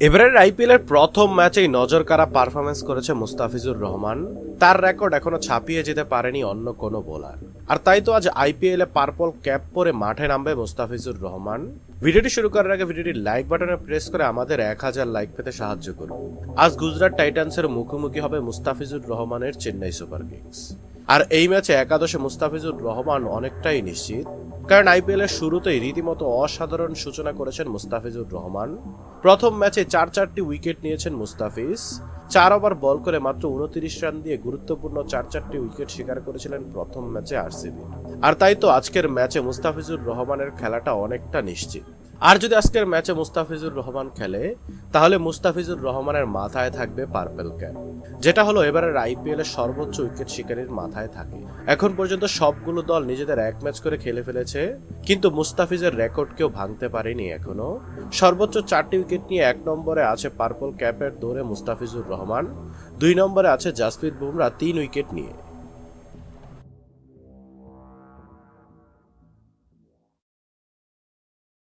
এবারের আইপিএল এর প্রথম ম্যাচেই নজর কাড়া পারফরমেন্স করেছে মুস্তাফিজুর রহমান। তার রেকর্ড এখনো ছাপিয়ে যেতে পারেনি অন্য কোনো বোলার। আর তাই তো আজ আইপিএল এ পার্পল ক্যাপ পরে মাঠে নামবে মুস্তাফিজুর রহমান। ভিডিওটি শুরু করার আগে ভিডিওটি লাইক বাটনে প্রেস করে আমাদের 1000 লাইক পেতে সাহায্য করুন। আজ গুজরাট টাইটান্সের মুখোমুখি হবে মুস্তাফিজুর রহমানের চেন্নাই সুপার কিংস। আর এই ম্যাচে একাদশে মুস্তাফিজুর রহমান অনেকটাই নিশ্চিত, কারণ আইপিএল এর শুরুতেই রীতিমতো অসাধারণ সূচনা করেছেন মুস্তাফিজুর রহমান। প্রথম ম্যাচে 4টি উইকেট নিয়েছেন মুস্তাফিজ। 4 ওভার বল করে মাত্র 29 রান দিয়ে গুরুত্বপূর্ণ 4টি উইকেট শিকার করেছিলেন প্রথম ম্যাচে আরসিবি। আর তাই তো আজকের ম্যাচে মুস্তাফিজুর রহমানের খেলাটা অনেকটা নিশ্চিত। আর যদি আজকের ম্যাচে মুস্তাফিজুর রহমান খেলে, তাহলে মুস্তাফিজুর রহমানের মাথায় থাকবে পার্পল ক্যাপ, যেটা হলো এবারের আইপিএল এর সর্বোচ্চ উইকেট শিকারীর মাথায় থাকে। এখন পর্যন্ত সবগুলো দল নিজেদের এক ম্যাচ করে খেলে ফেলেছে, কিন্তু মুস্তাফিজের রেকর্ড কেউ ভাঙতে পারেনি এখনো। সর্বোচ্চ 4টি উইকেট নিয়ে 1 নম্বরে আছে পার্পল ক্যাপের দৌড়ে মুস্তাফিজুর রহমান, 2 নম্বরে আছে জাসপ্রীত বুমরা 3 উইকেট নিয়ে।